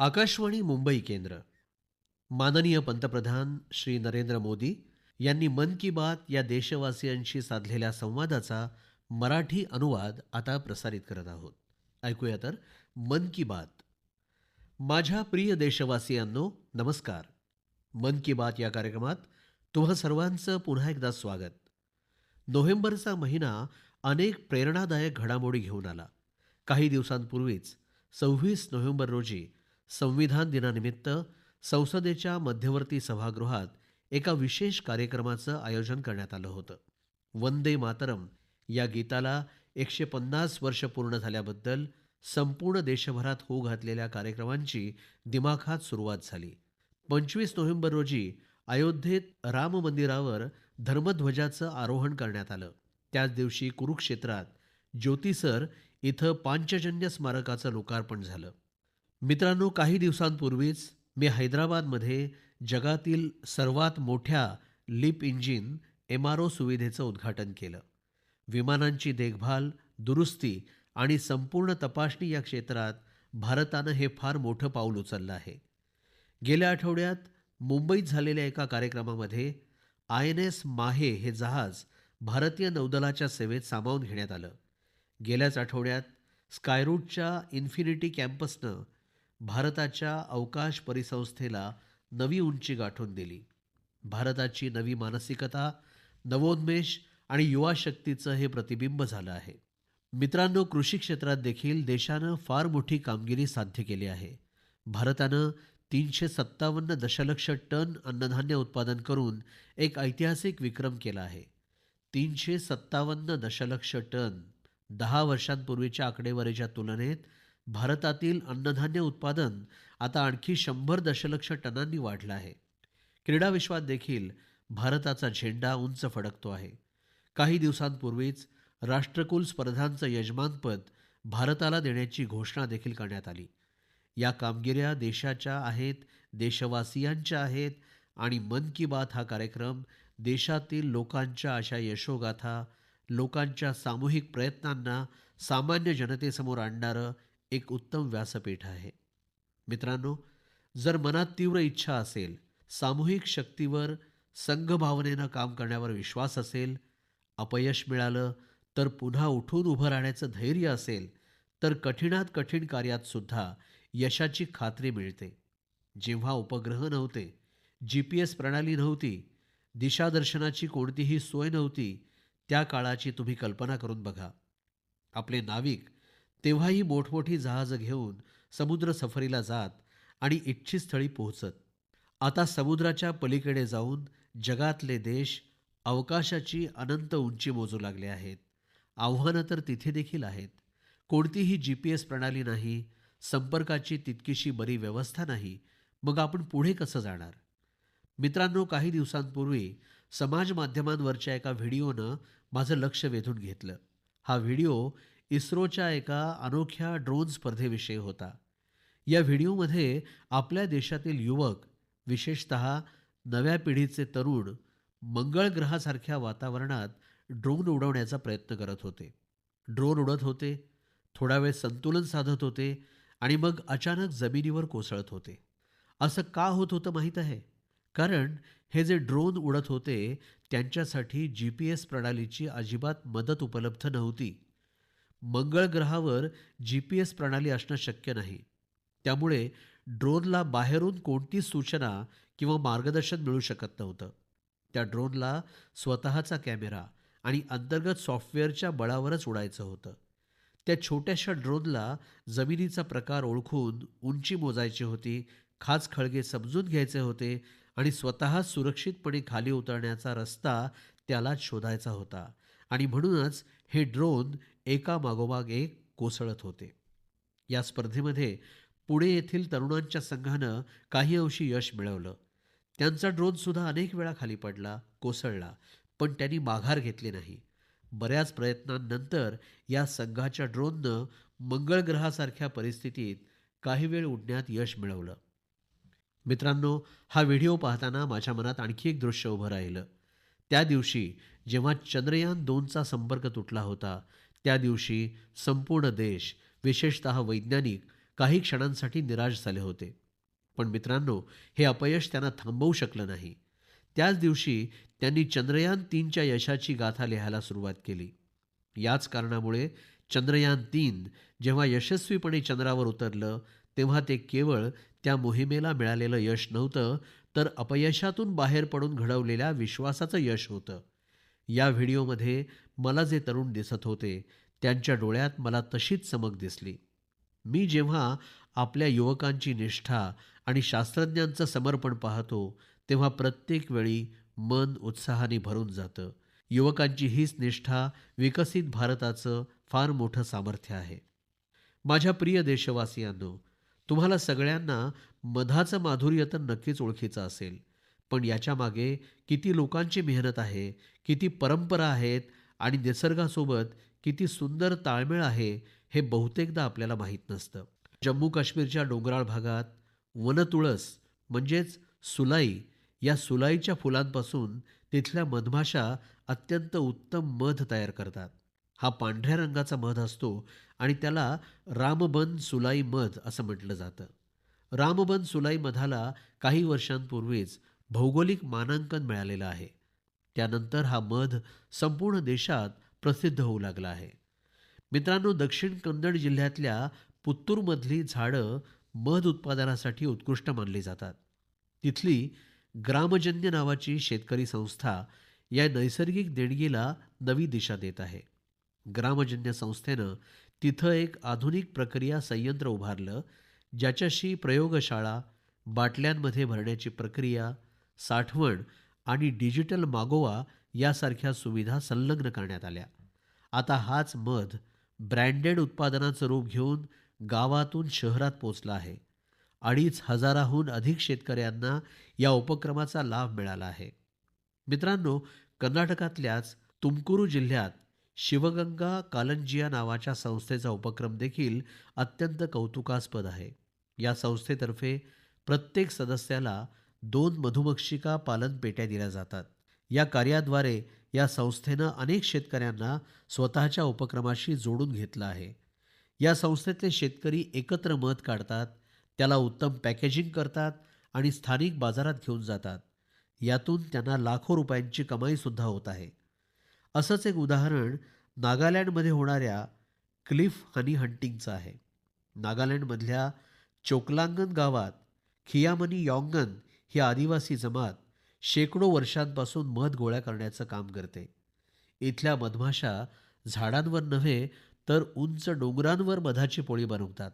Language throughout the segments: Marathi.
आकाशवाणी मुंबई केंद्र. माननीय पंतप्रधान श्री नरेंद्र मोदी यांनी मन की बात या देशवासियांशी साधलेल्या संवादाचा मराठी अनुवाद आता प्रसारित करत आहोत. ऐकूया तर, मन की बात. माझ्या प्रिय देशवासियांनो, नमस्कार. मन की बात या कार्यक्रमात तुम्हा सर्वांचं पुन्हा एकदा स्वागत. नोव्हेंबरचा महिना अनेक प्रेरणादायक घडामोडी घेऊन आला. काही दिवसांपूर्वीच 26 नोव्हेंबर रोजी संविधान दिनानिमित्त संसदेच्या मध्यवर्ती सभागृहात एका विशेष कार्यक्रमाचं आयोजन करण्यात आलं होतं. वंदे मातरम या गीताला 150 वर्ष पूर्ण झाल्याबद्दल संपूर्ण देशभरात होऊ घातलेल्या कार्यक्रमांची दिमाखात सुरुवात झाली. 25 नोव्हेंबर रोजी अयोध्येत राम मंदिरावर धर्मध्वजाचं आरोहण करण्यात आलं. त्याच दिवशी कुरुक्षेत्रात ज्योतिसर इथं पांचजन्य स्मारकाचं लोकार्पण झालं. मित्रांनो, काही दिवसांपूर्वीच मी हैदराबादमध्ये जगातील सर्वात मोठ्या लिप इंजिन एमआरओ सुविधेचं उद्घाटन केलं. विमानांची देखभाल, दुरुस्ती आणि संपूर्ण तपासणी या क्षेत्रात भारतानं हे फार मोठं पाऊल उचललं आहे. गेल्या आठवड्यात मुंबईत झालेल्या एका कार्यक्रमामध्ये आयएनएस माहे हे जहाज भारतीय नौदलाच्या सेवेत सामावून घेण्यात आलं. गेल्याच आठवड्यात स्कायरूटच्या इन्फिनिटी कॅम्पसनं भारताच्या अवकाश परिसंस्थेला नवी उंची गाठून दिली. भारताची नवी मानसिकता, नवोन्मेष आणि युवा शक्तीचं हे प्रतिबिंब झालं आहे. मित्रांनो, कृषी क्षेत्रात देखील देशानं फार मोठी कामगिरी साध्य केली आहे. भारतानं 357 दशलक्ष टन अन्नधान्य उत्पादन करून एक ऐतिहासिक विक्रम केला आहे. 357 दशलक्ष टन. 10 वर्षांपूर्वीच्या आकडेवारीच्या तुलनेत भारतातील अन्नधान्य उत्पादन आता आणखी 100 दशलक्ष टनांनी वाढलं आहे. क्रीडा विश्वात देखील भारताचा झेंडा उंच फडकतो आहे. काही दिवसांपूर्वीच राष्ट्रकुल स्पर्धांचं यजमानपद भारताला देण्याची घोषणा देखील करण्यात आली. या कामगिऱ्या देशाच्या आहेत, देशवासियांच्या आहेत आणि मन की बात हा कार्यक्रम देशातील लोकांच्या अशा यशोगाथा, लोकांच्या सामूहिक प्रयत्नांना सामान्य जनतेसमोर आणणारं एक उत्तम व्यासपीठ आहे. मित्रांनो, जर मनात तीव्र इच्छा असेल, सामूहिक शक्तीवर, संघभावनेनं काम करण्यावर विश्वास असेल, अपयश मिळालं तर पुन्हा उठून उभं राहण्याचं धैर्य असेल, तर कठीणात कठीण कार्यात सुद्धा यशाची खात्री मिळते. जेव्हा उपग्रह नव्हते, जीपीएस प्रणाली नव्हती, दिशादर्शनाची कोणतीही सोय नव्हती, त्या काळाची तुम्ही कल्पना करून बघा. आपले नाविक तेव्हाही मोठमोठी जहाजं घेऊन समुद्र सफरीला जात आणि इच्छितस्थळी पोहोचत. आता समुद्राच्या पलीकडे जाऊन जगातले देश अवकाशाची अनंत उंची मोजू लागले आहेत. आव्हानं तर तिथे देखील आहेत. कोणतीही जीपीएस प्रणाली नाही, संपर्काची तितकीशी बरी व्यवस्था नाही. मग आपण पुढे कसं जाणार? मित्रांनो, काही दिवसांपूर्वी समाज माध्यमांवरच्या एका व्हिडिओनं माझं लक्ष वेधून घेतलं. हा व्हिडिओ इस्रोच्या एका अनोख्या ड्रोन स्पर्धेविषयी होता. या व्हिडिओमध्ये आपल्या देशातील युवक, विशेषतः नव्या पिढीचे तरुण, मंगळ ग्रहासारख्या वातावरणात ड्रोन उडवण्याचा प्रयत्न करत होते. ड्रोन उडत होते, थोडा वेळ संतुलन साधत होते आणि मग अचानक जमिनीवर कोसळत होते. असं का होत होतं माहीत आहे? कारण हे जे ड्रोन उडत होते त्यांच्यासाठी जीपीएस प्रणालीची अजिबात मदत उपलब्ध नव्हती. मंगळ ग्रहावर जीपीएस प्रणाली असणं शक्य नाही. त्यामुळे ड्रोनला बाहेरून कोणतीच सूचना किंवा मार्गदर्शन मिळू शकत नव्हतं. त्या ड्रोनला स्वतःचा कॅमेरा आणि अंतर्गत सॉफ्टवेअरच्या बळावरच उडायचं होतं. त्या छोट्याशा ड्रोनला जमिनीचा प्रकार ओळखून उंची मोजायची होती, खाचखळगे समजून घ्यायचे होते आणि स्वतः सुरक्षितपणे खाली उतरण्याचा रस्ता त्यालाच शोधायचा होता. आणि म्हणूनच हे ड्रोन एका मागोमाग एक कोसळत होते. या स्पर्धेमध्ये पुणे येथील तरुणांच्या संघानं काही अंशी यश मिळवलं. त्यांचा ड्रोन सुद्धा अनेक वेळा खाली पडला, कोसळला, पण त्यांनी माघार घेतली नाही. बऱ्याच प्रयत्नांनंतर या संघाच्या ड्रोननं मंगळ ग्रहासारख्या परिस्थितीत काही वेळ उडण्यात यश मिळवलं. मित्रांनो, हा व्हिडिओ पाहताना माझ्या मनात आणखी एक दृश्य उभं राहिलं. त्या दिवशी जेव्हा चंद्रयान-2चा संपर्क तुटला होता, त्या दिवशी संपूर्ण देश, विशेषतः वैज्ञानिक काही क्षणांसाठी निराश झाले होते. पण मित्रांनो, हे अपयश त्यांना थांबवू शकलं नाही. त्याच दिवशी त्यांनी चंद्रयान-3च्या यशाची गाथा लिहायला सुरुवात केली. याच कारणामुळे चंद्रयान-3 जेव्हा यशस्वीपणे चंद्रावर उतरलं, तेव्हा ते केवळ त्या मोहिमेला मिळालेलं यश नव्हतं, तर अपयशातून बाहेर पडून घडवलेल्या विश्वासाचं यश होतं. या व्हिडिओमध्ये मला जे तरुण दिसत होते, त्यांच्या डोळ्यात मला तशीच चमक दिसली. मी जेव्हा आपल्या युवकांची निष्ठा आणि शास्त्रज्ञांचं समर्पण पाहतो, तेव्हा प्रत्येक वेळी मन उत्साहाने भरून जातं. युवकांची हीच निष्ठा विकसित भारताचं फार मोठं सामर्थ्य आहे. माझ्या प्रिय देशवासियांनो, तुम्हाला सगळ्यांना मधाचं माधुर्य तर नक्कीच ओळखीचं असेल, पण याच्या मागे किती लोकांची मेहनत आहे, किती परंपरा आहेत आणि निसर्गासोबत किती सुंदर ताळमेळ आहे, हे बहुतेकदा आपल्याला माहीत नसतं. जम्मू काश्मीरच्या डोंगराळ भागात वनतुळस म्हणजेच सुलाई, या सुलाईच्या फुलांपासून तिथल्या मधमाशा अत्यंत उत्तम मध तयार करतात. हा पांढऱ्या रंगाचा मध असतो आणि त्याला रामबन सुलाई मध असं म्हटलं जातं. रामबन सुलाई मधाला काही वर्षांपूर्वीच भौगोलिक मानांकन मिळालेलं आहे. त्यानंतर हा मध संपूर्ण देशात प्रसिद्ध होऊ लागला आहे. मित्रांनो, दक्षिण कन्नड जिल्ह्यातल्या पुत्तूरमधली झाडं मध उत्पादनासाठी उत्कृष्ट मानली जातात. तिथली ग्रामजन्य नावाची शेतकरी संस्था या नैसर्गिक देणगीला नवी दिशा देत आहे. ग्रामजन्य संस्थेनं तिथं एक आधुनिक प्रक्रिया संयंत्र उभारलं, ज्याच्याशी प्रयोगशाळा, बाटल्यांमध्ये भरण्याची प्रक्रिया, साठवण आणि डिजिटल मागोवा यासारख्या सुविधा संलग्न करण्यात आल्या. आता हाच मध ब्रँडेड उत्पादनाचं रूप घेऊन गावातून शहरात पोचला आहे. 2,500हून अधिक शेतकऱ्यांना या उपक्रमाचा लाभ मिळाला आहे. मित्रांनो, कर्नाटकातल्याच तुमकुरू जिल्ह्यात शिवगंगा कालंजिया नावाच्या संस्थेचा उपक्रम देखील अत्यंत कौतुकास्पद आहे. या संस्थेतर्फे प्रत्येक सदस्याला 2 मधुमक्षिका पालन पेट्या दिल्या जातात. या कार्याद्वारे या संस्थेनं अनेक शेतकऱ्यांना स्वतःच्या उपक्रमाशी जोडून घेतलं आहे. या संस्थेतले शेतकरी एकत्र मध काढतात, त्याला उत्तम पॅकेजिंग करतात आणि स्थानिक बाजारात घेऊन जातात. यातून त्यांना लाखो रुपयांची कमाई सुद्धा होत आहे. असंच एक उदाहरण नागालँडमध्ये होणाऱ्या क्लिफ हनी हंटिंगचं आहे. नागालँडमधल्या चोकलांगन गावात खियामनी यॉंगन ही आदिवासी जमात शेकडो वर्षांपासून मध गोळा करण्याचं काम करते. इथल्या मधमाशा झाडांवर नव्हे तर उंच डोंगरांवर मधाची पोळी बनवतात.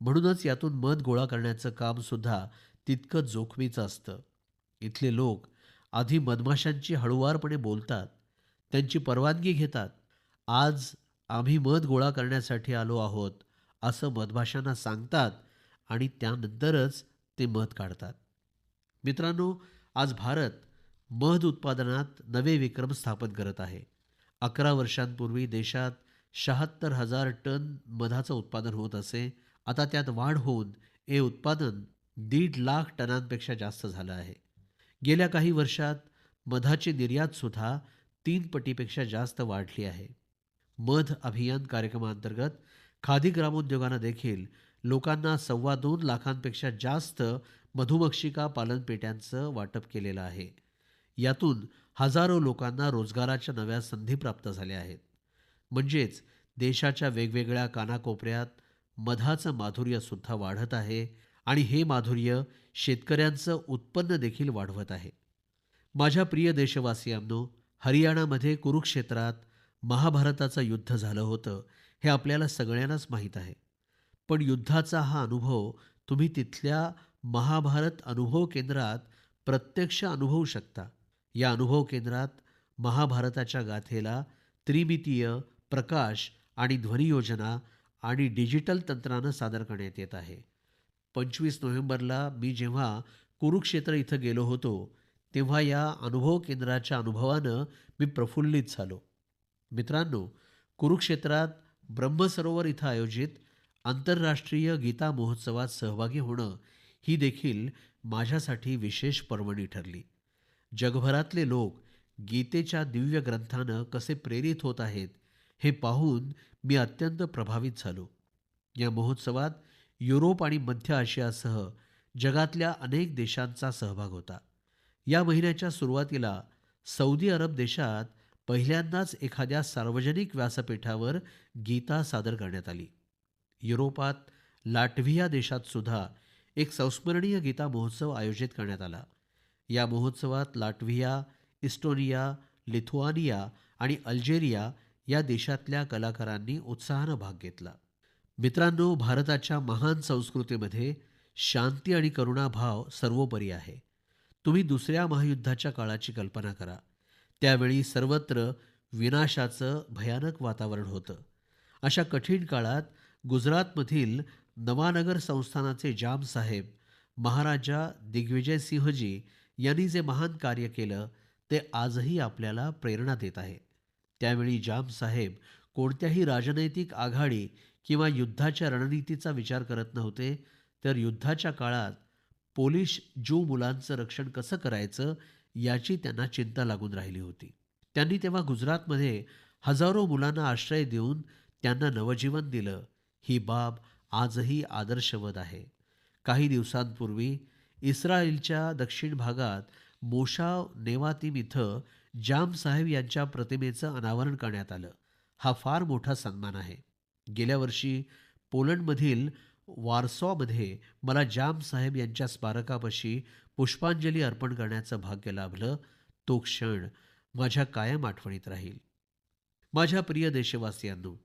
म्हणूनच यातून मध गोळा करण्याचं काम सुद्धा तितकंच जोखमीचं असतं. इथले लोक आधी मधमाशांची हळूवारपणे बोलतात, त्यांची परवानगी घेतात. आज आम्ही मध गोळा करण्यासाठी आलो आहोत, असं मधमाशांना सांगतात आणि त्यानंतरच ते मध काढतात. मित्रांनो, आज भारत मध उत्पादनात नवे विक्रम स्थापन करत आहे. 11 वर्षांपूर्वी देशात 76,000 टन मधाचं उत्पादन होत असे. आता त्यात वाढ होऊन हे उत्पादन 1.5 लाख टनांपेक्षा जास्त झालं आहे. गेल्या काही वर्षात मधाची निर्यात सुद्धा 3 पटीपेक्षा जास्त वाढली आहे. मध अभियान कार्यक्रमांतर्गत खादी ग्रामोद्योगानं देखील लोकांना 2.25 लाखांपेक्षा जास्त मधुमक्षिका पालन पेट्यांचं वाटप केलेलं आहे. यातून हजारो लोकांना रोजगाराच्या नव्या संधी प्राप्त झाल्या आहेत. म्हणजेच देशाच्या वेगवेगळ्या कानाकोपऱ्यात मधाचं माधुर्य सुद्धा वाढत आहे आणि हे माधुर्य शेतकऱ्यांचं उत्पन्न देखील वाढवत आहे. माझ्या प्रिय देशवासियांनो, हरियाणामध्ये कुरुक्षेत्रात महाभारताचं युद्ध झालं होतं, हे आपल्याला सगळ्यांनाच माहीत आहे. पण युद्धाचा हा अनुभव तुम्ही तिथल्या महाभारत अनुभव केंद्रात प्रत्यक्ष अनुभवू शकता. या अनुभव केंद्रात महाभारताच्या गाथेला त्रिमितीय प्रकाश आणि ध्वनी योजना आणि डिजिटल तंत्रानं सादर करण्यात येत आहे. 25 नोव्हेंबरला मी जेव्हा कुरुक्षेत्र इथं गेलो होतो, तेव्हा या अनुभव केंद्राच्या अनुभवानं मी प्रफुल्लित झालो. मित्रांनो, कुरुक्षेत्रात ब्रह्मसरोवर इथं आयोजित आंतरराष्ट्रीय गीता महोत्सवात सहभागी होणं ही देखील माझ्यासाठी विशेष पर्वणी ठरली. जगभरातले लोक गीतेच्या दिव्य ग्रंथानं कसे प्रेरित होत आहेत, हे पाहून मी अत्यंत प्रभावित झालो. या महोत्सवात युरोप आणि मध्य आशियासह जगातल्या अनेक देशांचा सहभाग होता. या महिन्याच्या सुरुवातीला सौदी अरब देशात पहिल्यांदाच एखाद्या सार्वजनिक व्यासपीठावर गीता सादर करण्यात आली. युरोपात लाटव्हिया देशात सुद्धा एक संस्मरणीय गीता महोत्सव आयोजित करण्यात आला. या महोत्सवात लाटव्हिया, इस्टोनिया, लिथुआनिया आणि अल्जेरिया या देशातल्या कलाकारांनी उत्साहानं भाग घेतला. मित्रांनो, भारताच्या महान संस्कृतीमध्ये शांती आणि करुणा भाव सर्वोपरी आहे. तुम्ही दुसऱ्या महायुद्धाच्या काळाची कल्पना करा. त्यावेळी सर्वत्र विनाशाचं भयानक वातावरण होतं. अशा कठीण काळात गुजरातमधील नवानगर संस्थानाचे जाम साहेब महाराजा दिग्विजय सिंहजी यांनी जे महान कार्य केलं ते आजही आपल्याला प्रेरणा देत आहे. त्यावेळी जाम साहेब कोणत्याही राजनैतिक आघाडी किंवा युद्धाच्या रणनीतीचा विचार करत नव्हते, तर युद्धाच्या काळात पोलिश ज्यू मुलांचं रक्षण कसं करायचं याची त्यांना चिंता लागून राहिली होती. त्यांनी तेव्हा गुजरातमध्ये हजारो मुलांना आश्रय देऊन त्यांना नवजीवन दिलं. ही बाब आजही आदर्शवत आहे. काही दिवसांपूर्वी इस्रायलच्या दक्षिण भागात मोशाव नेवातीम इथं जाम साहेब यांच्या प्रतिमेचं अनावरण करण्यात आलं. हा फार मोठा सन्मान आहे. गेल्या वर्षी पोलंडमधील वॉर्सॉमध्ये मला जाम साहेब यांच्या स्मारकापाशी पुष्पांजली अर्पण करण्याचं भाग्य लाभलं. तो क्षण माझ्या कायम आठवणीत राहील. माझ्या प्रिय देशवासियांनो,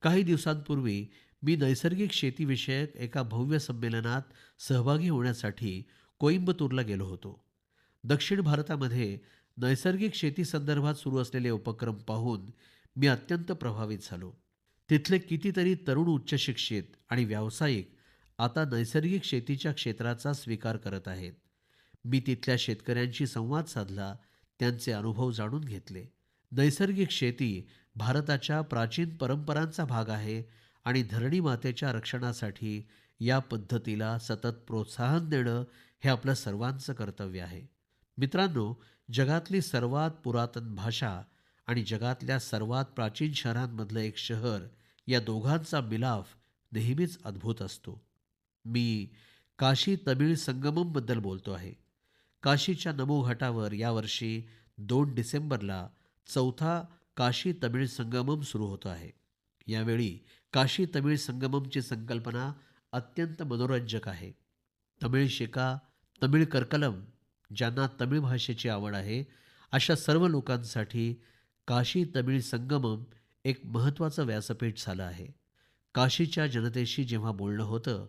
काही दिवसांपूर्वी मी नैसर्गिक शेतीविषयक एका भव्य संमेलनात सहभागी होण्यासाठी कोइंबतूरला गेलो होतो. दक्षिण भारतामध्ये नैसर्गिक शेती संदर्भात सुरू असलेले उपक्रम पाहून मी अत्यंत प्रभावित झालो. तिथले कितीतरी तरुण उच्चशिक्षित आणि व्यावसायिक आता नैसर्गिक शेतीच्या क्षेत्राचा स्वीकार करत आहेत. मी तिथल्या शेतकऱ्यांशी संवाद साधला, त्यांचे अनुभव जाणून घेतले. नैसर्गिक शेती भारताच्या प्राचीन परंपरांचा भाग आहे आणि धरणी मातेच्या रक्षणासाठी या पद्धतीला सतत प्रोत्साहन देणं हे आपलं सर्वांचं कर्तव्य आहे. मित्रांनो, जगातली सर्वात पुरातन भाषा आणि जगातल्या सर्वात प्राचीन शहरांमधलं एक शहर, या दोघांचा मिलाफ नेहमीच अद्भुत असतो. मी काशी तमिळ संगमम बद्दल बोलतो आहे. काशीच्या नमो घाटावर यावर्षी 2 डिसेंबरला चौथा काशी तमिळ संगमम सुरू होतो आहे. यावेळी काशी तमिळ संगममची संकल्पना अत्यंत मनोरंजक आहे. तमिळ शिका, तमिळ करकलम, ज्यांना तमिळ भाषेची आवड आहे, अशा सर्व लोकांसाठी काशी तमिळ संगमम एक महत्त्वाचं व्यासपीठ झालं आहे. काशीच्या जनतेशी जेव्हा बोलणं होतं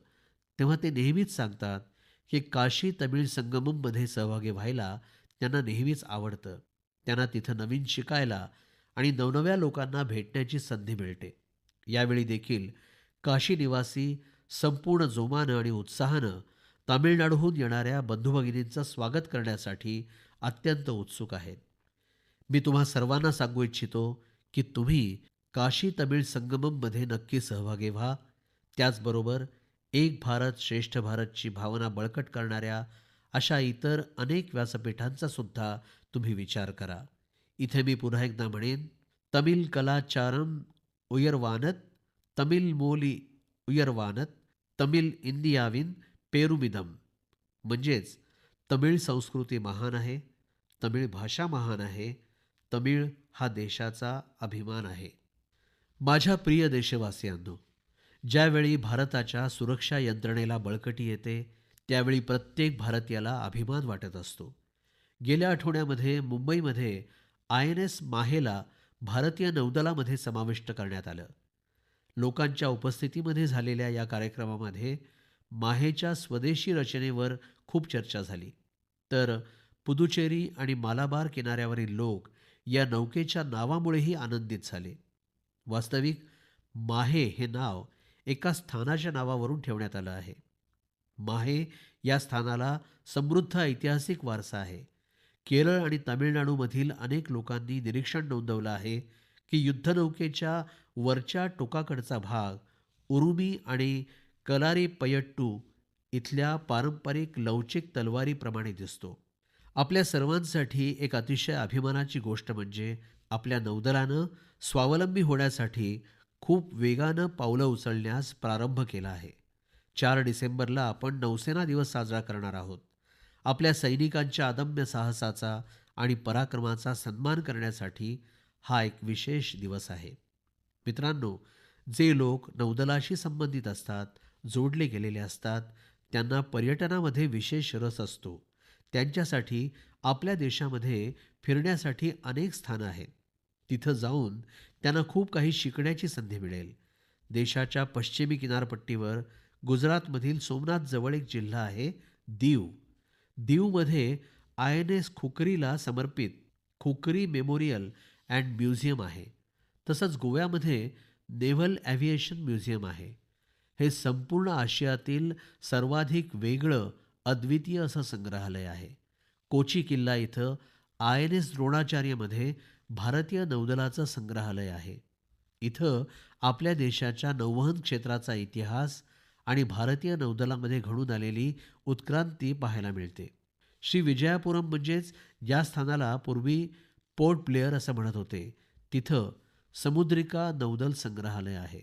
तेव्हा ते नेहमीच सांगतात की काशी तमिळ संगमममध्ये सहभागी व्हायला त्यांना नेहमीच आवडतं. त्यांना तिथं नवीन शिकायला आणि नवनव्या लोकांना भेटण्याची संधी मिळते. यावेळी देखील काशी निवासी संपूर्ण जोमानं आणि उत्साहानं तामिळनाडूहून येणाऱ्या बंधुभगिनींचं स्वागत करण्यासाठी अत्यंत उत्सुक आहेत. मी तुम्हा सर्वांना सांगू इच्छितो की तुम्ही काशी तमिळ संगमममध्ये नक्की सहभागी व्हा. त्याचबरोबर एक भारत श्रेष्ठ भारतची भावना बळकट करणाऱ्या अशा इतर अनेक व्यासपीठांचा सुद्धा तुम्ही विचार करा. इथे मी पुन्हा एकदा म्हणेन, तमिल कलाचारम उयर्वानत, तमिल मोली उयर्वानत, तमिल इंदियाविन पेरुमिदम. म्हणजेच तमिळ संस्कृती महान आहे, तमिळ भाषा महान आहे, तमिळ हा देशाचा अभिमान आहे. माझ्या प्रिय देशवासियांनो, ज्यावेळी भारताच्या सुरक्षा यंत्रणेला बळकटी येते त्यावेळी प्रत्येक भारतीयाला अभिमान वाटत असतो. गेल्या आठवड्यामध्ये मुंबईमध्ये INS माहेला भारतीय नौदलामध्ये समाविष्ट करण्यात आलं. लोकांच्या उपस्थितीमध्ये झालेल्या या कार्यक्रमामध्ये माहेच्या स्वदेशी रचनेवर खूप चर्चा झाली. तर पुदुचेरी आणि मालाबार किनाऱ्यावरील लोक या नौकेच्या नावामुळेही आनंदित झाले. वास्तविक माहे हे नाव एका स्थानाच्या नावावरून ठेवण्यात आलं आहे. माहे या स्थानाला समृद्ध ऐतिहासिक वारसा आहे. केरळ आणि तामिळनाडूमधील अनेक लोकांनी निरीक्षण नोंदवलं आहे की युद्धनौकेच्या वरच्या टोकाकडचा भाग उरुमी आणि कलारीपयट्टू इथल्या पारंपरिक लवचिक तलवारीप्रमाणे दिसतो. आपल्या सर्वांसाठी एक अतिशय अभिमानाची गोष्ट म्हणजे आपल्या नौदलानं स्वावलंबी होण्यासाठी खूप वेगानं पावलं उचलण्यास प्रारंभ केला आहे. 4 डिसेंबरला आपण नौसेना दिवस साजरा करणार आहोत. आपल्या सैनिकांच्या अदम्य साहसाचा आणि पराक्रमाचा सन्मान करण्यासाठी हा एक विशेष दिवस आहे. मित्रांनो, जे लोक नौदलाशी संबंधित असतात, जोडले गेलेले असतात, त्यांना पर्यटनामध्ये विशेष रस असतो. त्यांच्यासाठी आपल्या देशामध्ये फिरण्यासाठी अनेक स्थानं आहेत. तिथं जाऊन त्यांना खूप काही शिकण्याची संधी मिळेल. देशाच्या पश्चिमी किनारपट्टीवर गुजरातमधील सोमनाथ जवळ एक जिल्हा आहे, दीव. दीवमध्ये INS खुकरीला समर्पित खुकरी मेमोरियल अँड म्युझियम आहे. तसंच गोव्यामध्ये नेव्हल एव्हिएशन म्युझियम आहे. हे संपूर्ण आशियातील सर्वाधिक वेगळं, अद्वितीय असं संग्रहालय आहे. कोची किल्ला इथं INS द्रोणाचार्यमध्ये भारतीय नौदलाचं संग्रहालय आहे. इथं आपल्या देशाच्या नौवहन क्षेत्राचा इतिहास आणि भारतीय नौदलामध्ये घडून आलेली उत्क्रांती पाहायला मिळते. श्री विजयापुरम म्हणजेच ज्या स्थानाला पूर्वी पोर्ट ब्लेअर असं म्हणत होते, तिथं समुद्रिका नौदल संग्रहालय आहे.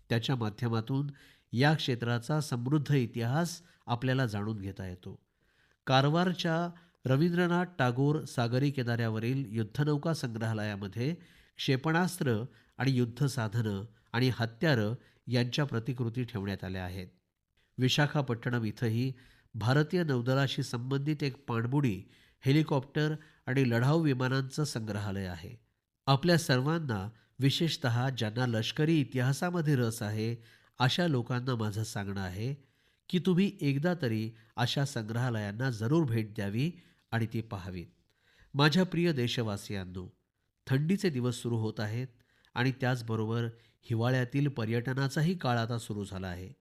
त्याच्या माध्यमातून या क्षेत्राचा समृद्ध इतिहास आपल्याला जाणून घेता येतो. कारवारच्या रवींद्रनाथ टागोर सागरी किनाऱ्यावरील युद्धनौका संग्रहालयामध्ये क्षेपणास्त्र आणि युद्ध साधनं आणि हत्यारं यांच्या प्रतिकृती ठेवण्यात आल्या आहेत. विशाखापट्टणम इथंही भारतीय नौदलाशी संबंधित एक पाणबुडी, हेलिकॉप्टर आणि लढाऊ विमानांचं संग्रहालय आहे. आपल्या सर्वांना, विशेषतः ज्यांना लष्करी इतिहासामध्ये रस आहे, अशा लोकांना माझं सांगणं आहे की तुम्ही एकदा तरी अशा संग्रहालयांना जरूर भेट द्यावी आणि ती पाहावीत. माझ्या प्रिय देशवासियांनो, थंडीचे दिवस सुरू होत आहेत आणि त्याचबरोबर हिवाळ्यातील पर्यटनाचाही काळ आता सुरू झाला आहे.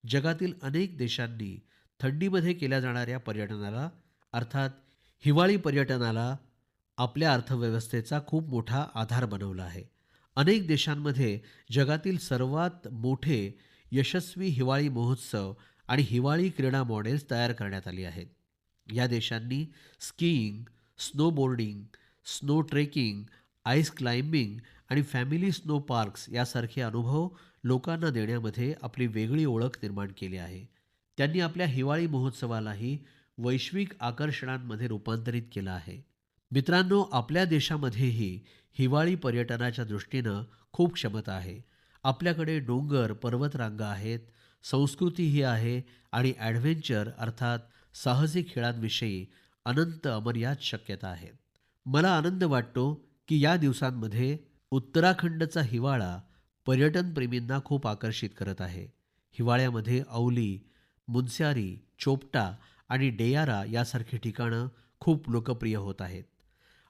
जगातील अनेक देशांनी थंडीमध्ये केल्या जाणाऱ्या पर्यटनाला, अर्थात हिवाळी पर्यटनाला, आपल्या अर्थव्यवस्थेचा खूप मोठा आधार बनवला आहे. अनेक देशांमध्ये जगातील सर्वात मोठे यशस्वी हिवाळी महोत्सव आणि हिवाळी क्रीडा मॉडेल्स तयार करण्यात आली आहेत. या देशांनी skiing, snowboarding, snow trekking, ice climbing आणि फॅमिली स्नो पार्क्स यासारखे अनुभव लोकांना देण्यामध्ये आपली वेगळी ओळख निर्माण केली आहे. त्यांनी आपल्या हिवाळी महोत्सवालाही वैश्विक आकर्षणांमध्ये रूपांतरित केलं आहे. मित्रांनो, आपल्या देशामध्येही हिवाळी पर्यटनाच्या दृष्टीनं खूप क्षमता आहे. आपल्याकडे डोंगर, पर्वतरांगा आहेत, संस्कृतीही आहे आणि ॲडव्हेंचर अर्थात साहसी खेळांविषयी अनंत अमर्याद शक्यता आहेत. मला आनंद वाटतो की या दिवसांमध्ये उत्तराखंडचा हिवाळा पर्यटनप्रेमींना खूप आकर्षित करत आहे. हिवाळ्यामध्ये औली, मुनस्यारी, चोपटा आणि डेयारा यासारखी ठिकाणं खूप लोकप्रिय होत आहेत.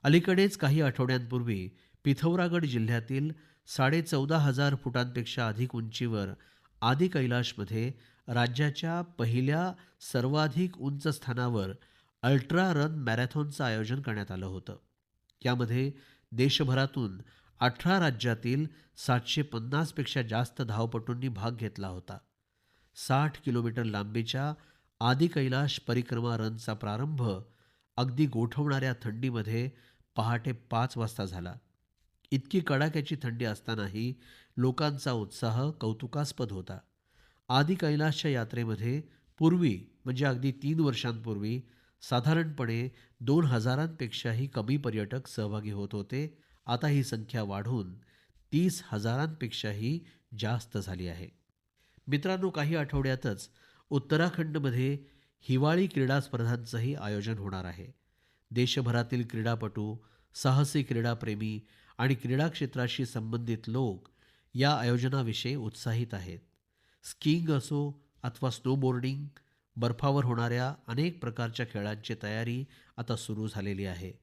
अलीकडेच काही आठवड्यांपूर्वी पिथौरागड जिल्ह्यातील 14,500 फुटांपेक्षा अधिक उंचीवर आदी कैलाशमध्ये राज्याच्या पहिल्या सर्वाधिक उंच स्थानावर अल्ट्रा रन मॅरेथॉनचं आयोजन करण्यात आलं होतं. यामध्ये देशभरातून 18 राज्यातील 750 पेक्षा जास्त धावपटूंनी भाग घेतला होता. 60 किलोमीटर लांबीच्या आदी कैलाश परिक्रमा रनचा प्रारंभ अगदी गोठवणाऱ्या थंडीमध्ये पहाटे 5 वाजता झाला. इतकी कडाक्याची थंडी असतानाही लोकांचा उत्साह कौतुकास्पद होता. आदी कैलासच्या यात्रेमध्ये पूर्वी म्हणजे अगदी 3 वर्षांपूर्वी साधारणपणे 2,000पेक्षाही कमी पर्यटक सहभागी होत होते. आता ही संख्या वाढून 30,000पेक्षाही जास्त झाली आहे. मित्रांनो, काही आठवड्यातच उत्तराखंडमध्ये हिवाळी क्रीडा स्पर्धांचंही आयोजन होणार आहे. देशभरातील क्रीडापटू, साहसी क्रीडाप्रेमी आणि क्रीडा क्षेत्राशी संबंधित लोक या आयोजनाविषयी उत्साहित आहेत. स्कीइंग असो अथवा स्नोबोर्डिंग, बर्फावर होणाऱ्या अनेक प्रकारच्या खेळांची तयारी आता सुरू झालेली आहे.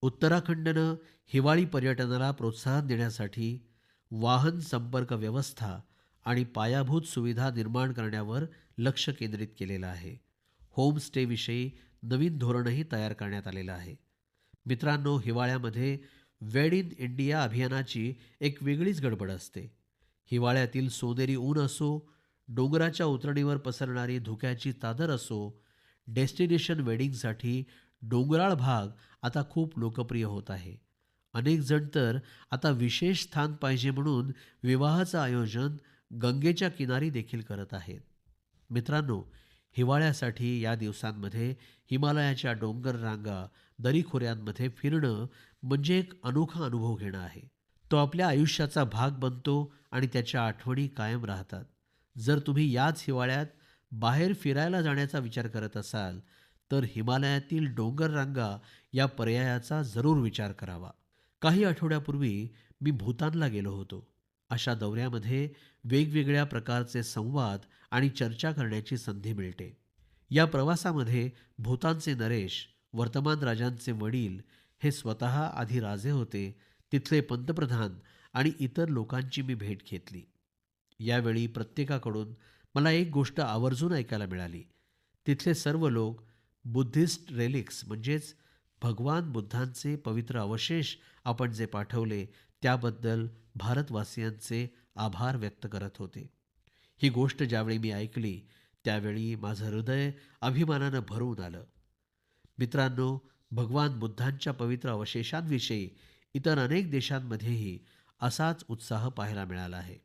उत्तराखंडनं हिवाळी पर्यटनाला प्रोत्साहन देण्यासाठी वाहन संपर्क व्यवस्था आणि पायाभूत सुविधा निर्माण करण्यावर लक्ष केंद्रित केलेलं आहे. होम स्टेविषयी नवीन धोरणही तयार करण्यात आलेलं आहे. मित्रांनो, हिवाळ्यामध्ये वेड इन इंडिया अभियानाची एक वेगळीच गडबड असते. हिवाळ्यातील सोनेरी ऊन असो, डोंगराच्या उतरणीवर पसरणारी धुक्याची चादर असो, डेस्टिनेशन वेडिंगसाठी डोंगराळ भाग आता खूप लोकप्रिय होत आहे. अनेक जण तर आता विशेष स्थान पाहिजे म्हणून विवाहाचं आयोजन गंगेच्या किनारी देखील करत आहेत. मित्रांनो, हिवाळ्यासाठी या दिवसांमध्ये हिमालयाच्या डोंगर रांगा, दरीखोऱ्यांमध्ये फिरणं म्हणजे एक अनोखा अनुभव घेणं आहे. तो आपल्या आयुष्याचा भाग बनतो आणि त्याच्या आठवणी कायम राहतात. जर तुम्ही याच हिवाळ्यात बाहेर फिरायला जाण्याचा विचार करत असाल, तर हिमालयातील डोंगर रांगा या पर्यायाचा जरूर विचार करावा. काही आठवड्यापूर्वी मी भूतानला गेलो होतो. अशा दौऱ्यामध्ये वेगवेगळ्या प्रकारचे संवाद आणि चर्चा करण्याची संधी मिळते. या प्रवासामध्ये भूतानचे नरेश, वर्तमान राजांचे वडील हे स्वतः आधी राजे होते, तिथले पंतप्रधान आणि इतर लोकांची मी भेट घेतली. यावेळी प्रत्येकाकडून मला एक गोष्ट आवर्जून ऐकायला मिळाली. तिथले सर्व लोक बुद्धिस्ट रेलिक्स म्हणजेच भगवान बुद्धांचे पवित्र अवशेष आपण जे पाठवले त्याबद्दल भारतवासियांचे आभार व्यक्त करत होते. ही गोष्ट ज्यावेळी मी ऐकली त्यावेळी माझं हृदय अभिमानानं भरून आलं. मित्रांनो, भगवान बुद्धांच्या पवित्र अवशेषांविषयी इतर अनेक देशांमध्येही असाच उत्साह पाहायला मिळाला आहे.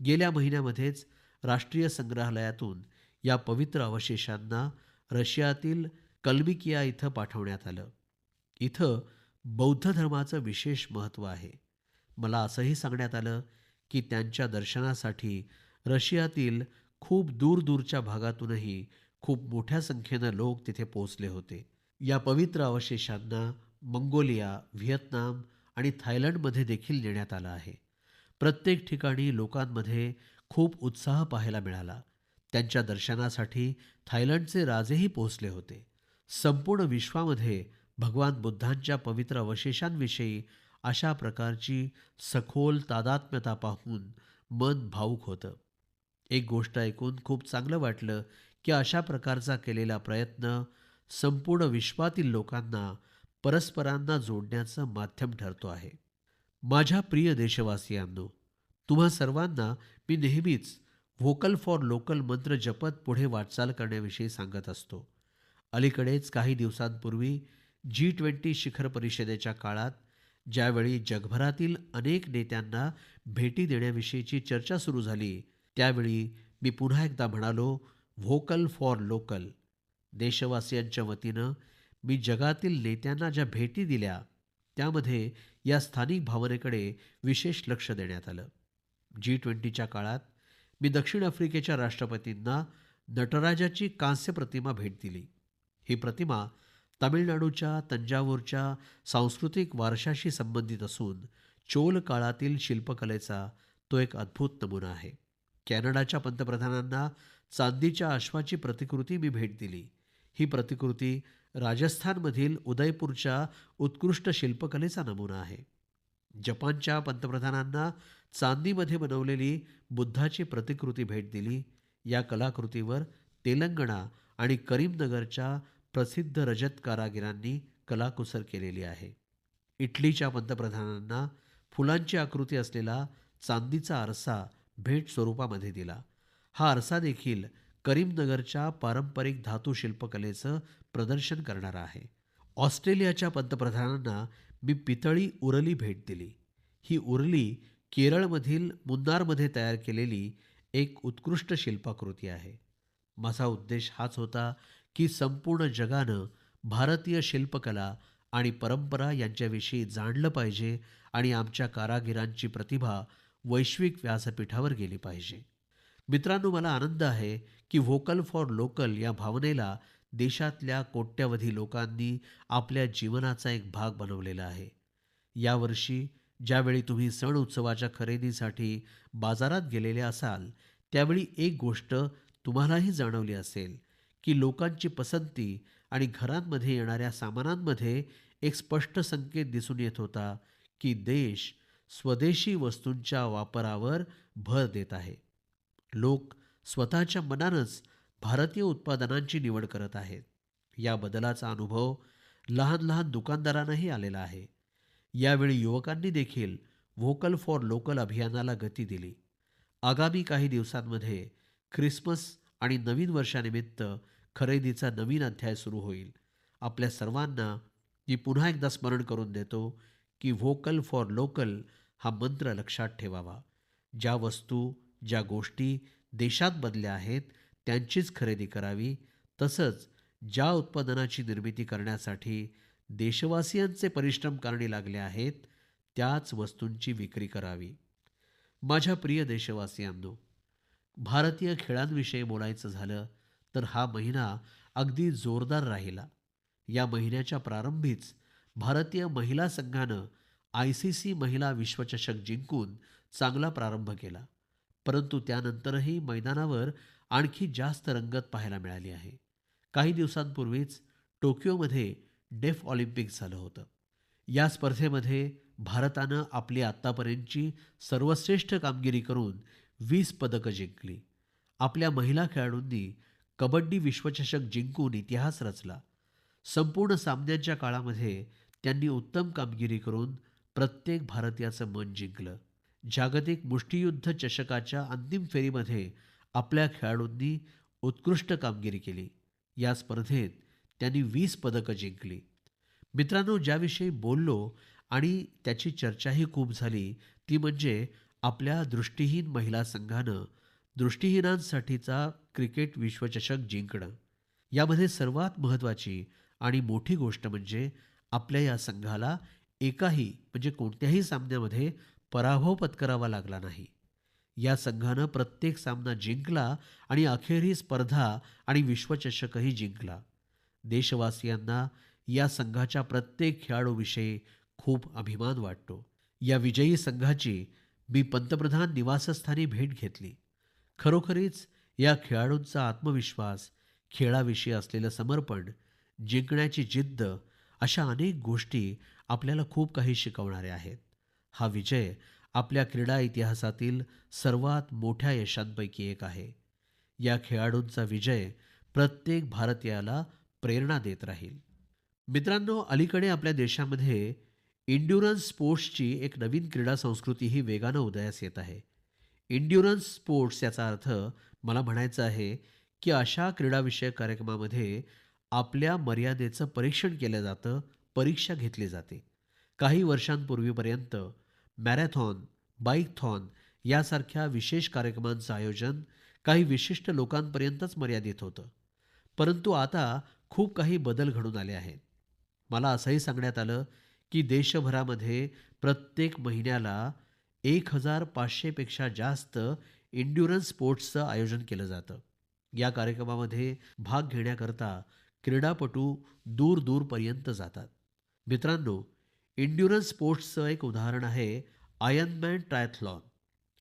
गेल्या महिन्यामध्येच राष्ट्रीय संग्रहालयातून या पवित्र अवशेषांना रशियातील कल्बिकिया इथं पाठवण्यात आलं. इथं बौद्ध धर्माचं विशेष महत्त्व आहे. मला असंही सांगण्यात आलं की त्यांच्या दर्शनासाठी रशियातील खूप दूरदूरच्या भागातूनही खूप मोठ्या संख्येनं लोक तिथे पोहोचले होते. या पवित्र अवशेषांना मंगोलिया, व्हिएतनाम आणि थायलंडमध्ये देखील नेण्यात आलं आहे. प्रत्येक ठिकाणी लोकांमध्ये खूप उत्साह पाहायला मिळाला. त्यांच्या दर्शनासाठी थायलंडचे राजेही पोहोचले होते. संपूर्ण विश्वामध्ये भगवान बुद्धांच्या पवित्र अवशेषांविषयी अशा प्रकारची सखोल तादात्म्यता पाहून मन भावुक होतं. एक गोष्ट ऐकून खूप चांगलं वाटलं की अशा प्रकारचा केलेला प्रयत्न संपूर्ण विश्वातील लोकांना परस्परांना जोडण्याचं माध्यम ठरतो आहे. माझ्या प्रिय देशवासियांनो, तुम्हा सर्वांना मी नेहमीच व्होकल फॉर लोकल मंत्र जपत पुढे वाटचाल करण्याविषयी सांगत असतो. अलीकडेच काही दिवसांपूर्वी G20 शिखर परिषदेच्या काळात ज्यावेळी जगभरातील अनेक नेत्यांना भेटी देण्याविषयीची चर्चा सुरू झाली, त्यावेळी मी पुन्हा एकदा म्हणालो, व्होकल फॉर लोकल. देशवासियांच्या वतीनं मी जगातील नेत्यांना ज्या भेटी दिल्या त्यामध्ये या स्थानिक भावनेकडे विशेष लक्ष देण्यात आलं. G20च्या काळात मी दक्षिण आफ्रिकेच्या राष्ट्रपतींना नटराजाची कांस्य प्रतिमा भेट दिली. ही प्रतिमा तामिळनाडूच्या तंजावूरच्या सांस्कृतिक वारशाशी संबंधित असून चोल काळातील शिल्पकलेचा तो एक अद्भुत नमुना आहे. कॅनडाच्या पंतप्रधानांना चांदीच्या अश्वाची प्रतिकृती मी भेट दिली. ही प्रतिकृती राजस्थानमधील उदयपूरच्या उत्कृष्ट शिल्पकलेचा नमुना आहे. जपानच्या पंतप्रधानांना चांदीमध्ये बनवलेली बुद्धाची प्रतिकृती भेट दिली. या कलाकृतीवर तेलंगणा आणि करीमनगरच्या प्रसिद्ध रजत कारागिरांनी कलाकुसर केलेली आहे. इटलीच्या पंतप्रधानांना फुलांची आकृती असलेला चांदीचा आरसा भेट स्वरूपामध्ये दिला. हा आरसा देखील करीमनगरच्या पारंपरिक धातू शिल्पकलेचं प्रदर्शन करणारा आहे. ऑस्ट्रेलियाच्या पंतप्रधानांना मी पितळी उरली भेट दिली. ही उरली केरळमधील मुन्नारमध्ये तयार केलेली एक उत्कृष्ट शिल्पाकृती आहे. माझा उद्देश हाच होता की संपूर्ण जगानं भारतीय शिल्पकला आणि परंपरा यांच्याविषयी जाणलं पाहिजे आणि आमच्या कारागिरांची प्रतिभा वैश्विक व्यासपीठावर गेली पाहिजे. मित्रांनो, मला आनंद आहे की व्होकल फॉर लोकल या भावनेला देशातल्या कोट्यवधी लोकांनी आपल्या जीवनाचा एक भाग बनवलेला आहे. यावर्षी ज्यावेळी तुम्ही सण उत्सवाच्या खरेदीसाठी बाजारात गेलेले असाल त्यावेळी एक गोष्ट तुम्हालाही जाणवली असेल की लोकांची पसंती आणि घरांमध्ये येणाऱ्या सामानांमध्ये एक स्पष्ट संकेत दिसून येत होता की देश स्वदेशी वस्तूंच्या वापरावर भर देत आहे. लोक स्वतःच्या मनानंच भारतीय उत्पादनांची निवड करत आहेत. या बदलाचा अनुभव लहान लहान दुकानदारांनाही आलेला आहे. यावेळी युवकांनी देखील व्होकल फॉर लोकल अभियानाला गती दिली. आगामी काही दिवसांमध्ये ख्रिसमस आणि नवीन वर्षानिमित्त खरेदीचा नवीन अध्याय सुरू होईल. आपल्या सर्वांना मी पुन्हा एकदा स्मरण करून देतो की व्होकल फॉर लोकल हा मंत्र लक्षात ठेवावा. ज्या वस्तू, ज्या गोष्टी देशात बनल्या आहेत त्यांचीच खरेदी करावी. तसंच ज्या उत्पादनाची निर्मिती करण्यासाठी देशवासियांचे परिश्रम कारणी लागले आहेत, त्याच वस्तूंची विक्री करावी. माझ्या प्रिय देशवासियांनो, भारतीय खेळांविषयी बोलायचं झालं तर हा महिना अगदी जोरदार राहिला. या महिन्याच्या प्रारंभीच भारतीय महिला संघानं आयसीसी महिला विश्वचषक जिंकून चांगला प्रारंभ केला. परंतु त्यानंतरही मैदानावर आणखी जास्त रंगत पाहायला मिळाली आहे. काही दिवसांपूर्वीच टोकियोमध्ये डेफ ऑलिम्पिक झालं होतं. या स्पर्धेमध्ये भारतानं आपली आत्तापर्यंतची सर्वश्रेष्ठ कामगिरी करून 20 पदकं जिंकली. आपल्या महिला खेळाडूंनी कबड्डी विश्वचषक जिंकून इतिहास रचला. संपूर्ण सामन्यांच्या काळामध्ये त्यांनी उत्तम कामगिरी करून प्रत्येक भारतीयाचं मन जिंकलं. जागतिक मुष्टियुद्ध चषकाच्या अंतिम फेरीमध्ये आपल्या खेळाडूंनी उत्कृष्ट कामगिरी केली. या स्पर्धेत त्यांनी 20 पदकं जिंकली. मित्रांनो, ज्याविषयी बोललो आणि त्याची चर्चाही खूप झाली ती म्हणजे आपल्या दृष्टिहीन महिला संघानं दृष्टिहीनांसाठीचा क्रिकेट विश्वचषक जिंकणं. यामध्ये सर्वात महत्त्वाची आणि मोठी गोष्ट म्हणजे आपल्या या संघाला एकाही म्हणजे कोणत्याही सामन्यामध्ये पराभव पत्करावा लागला नाही. या संघानं प्रत्येक सामना जिंकला आणि अखेर स्पर्धा आणि विश्वचषकही जिंकला. देशवासियांना या संघाच्या प्रत्येक खेळाडूविषयी खूप अभिमान वाटतो. या विजयी संघाची मी पंतप्रधान निवासस्थानी भेट घेतली. खरोखरीच या खेळाडूंचा आत्मविश्वास, खेळाविषयी असलेलं समर्पण, जिंकण्याची जिद्द अशा अनेक गोष्टी आपल्याला खूप काही शिकवणाऱ्या आहेत. हा विजय आपल्या क्रीडा इतिहासातील सर्वात मोठ्या यशांपैकी एक आहे. या खेळाडूंचा विजय प्रत्येक भारतीयाला प्रेरणा देत राहील. मित्रांनो, अलीकडे आपल्या देशामध्ये एन्ड्युरन्स स्पोर्ट्सची एक नवीन क्रीडा संस्कृतीही वेगानं उदयास येत आहे. एन्ड्युरन्स स्पोर्ट्स याचा अर्थ मला म्हणायचं आहे की अशा क्रीडाविषयक कार्यक्रमामध्ये आपल्या मर्यादेचं परीक्षण केलं जातं, परीक्षा घेतली जाते. काही वर्षांपूर्वीपर्यंत मॅरेथॉन, बाईकथॉन यासारख्या विशेष कार्यक्रमांचं आयोजन काही विशिष्ट लोकांपर्यंतच मर्यादित होतं. परंतु आता खूप काही बदल घडून आले आहेत. मला असंही सांगण्यात आलं की देशभरामध्ये प्रत्येक महिन्याला 1500 पेक्षा जास्त एन्ड्युरन्स स्पोर्ट्सचं आयोजन केलं जातं. या कार्यक्रमामध्ये भाग घेण्याकरता क्रीडापटू दूर दूरपर्यंत जातात. मित्रांनो, एन्ड्युरन्स स्पोर्ट्सचं एक उदाहरण आहे आयर्नमॅन ट्रायथलॉन.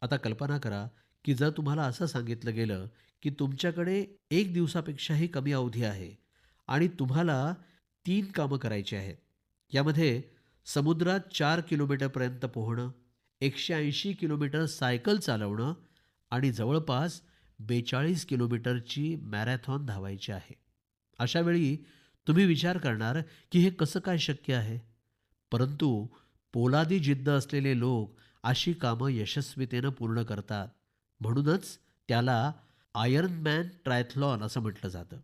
आता कल्पना करा की जर तुम्हाला असं सांगितलं गेलं की तुमच्याकडे एक दिवसापेक्षाही कमी अवधी आहे आणि तुम्हाला 3 कामं करायची आहेत. यामध्ये समुद्रात 4 किलोमीटरपर्यंत पोहणं, 180 किलोमीटर सायकल चालवणं आणि जवळपास 42 किलोमीटरची मॅरेथॉन धावायची आहे. अशा वेळी तुम्ही विचार करणार की हे कसं काय शक्य आहे. परंतु पोलादी जिद्द असलेले लोक अशी कामं यशस्वीतेनं पूर्ण करतात. म्हणूनच त्याला आयर्नमॅन ट्रायथलॉन असं म्हटलं जातं.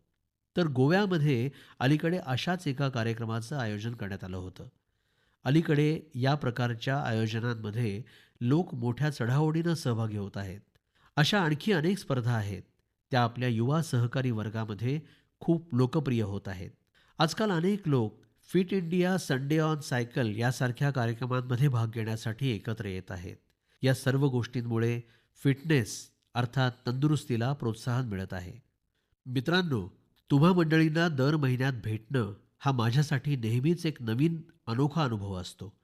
तर गोव्यामध्ये अलीकडे अशाच एका कार्यक्रमाचं आयोजन करण्यात आलं होतं. अलीकडे या प्रकारच्या आयोजनांमध्ये लोक मोठ्या चढाओढीनं सहभागी होत आहेत. अशा आणखी अनेक स्पर्धा आहेत. त्या आपल्या युवा सहकारी वर्गामध्ये खूप लोकप्रिय होत आहेत. आजकाल अनेक लोक fit India Sunday on cycle यासारख्या कार्यक्रमांमध्ये भाग घेण्यासाठी एकत्र येत आहेत. या सर्व गोष्टींमुळे फिटनेस अर्थात तंदुरुस्तीला प्रोत्साहन मिळत आहे. मित्रांनो, तुम्हा मंडळींना दर महिन्यात भेटणं हा माझ्यासाठी नेहमीच एक नवीन अनोखा अनुभव असतो.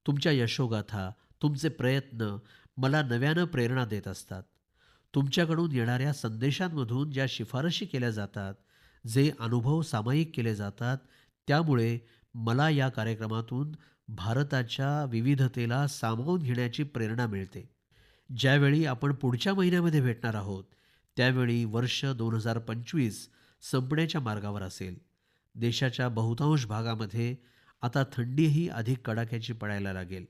तुमच्या यशोगाथा, तुमचे प्रयत्न मला नव्यानं प्रेरणा देत असतात. तुमच्याकडून येणाऱ्या संदेशांमधून ज्या शिफारशी केल्या जातात, जे अनुभव सामायिक केले जातात, त्यामुळे मला या कार्यक्रमातून भारताच्या विविधतेला सामावून घेण्याची प्रेरणा मिळते. ज्यावेळी आपण पुढच्या महिन्यामध्ये भेटणार आहोत, त्यावेळी वर्ष 2025 संपण्याच्या मार्गावर असेल. देशाच्या बहुतांश भागामध्ये आता थंडीही अधिक कडाक्याची पडायला लागेल.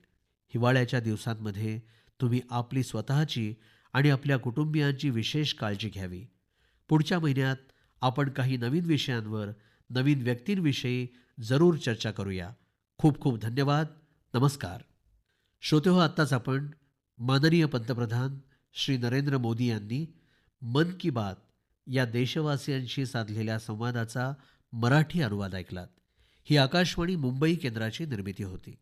हिवाळ्याच्या दिवसांमध्ये तुम्ही आपली स्वतःची आणि आपल्या कुटुंबियांची विशेष काळजी घ्यावी. पुढच्या महिन्यात आपण काही नवीन विषयांवर, नवीन व्यक्तींविषयी जरूर चर्चा करूया. खूप खूप धन्यवाद. नमस्कार. श्रोतेहो, आत्ताच आपण माननीय पंतप्रधान श्री नरेंद्र मोदी यांनी मन की बात या देशवासियांशी साधलेल्या संवादाचा मराठी अनुवाद ऐकलात. ही आकाशवाणी मुंबई केंद्राची निर्मिती होती.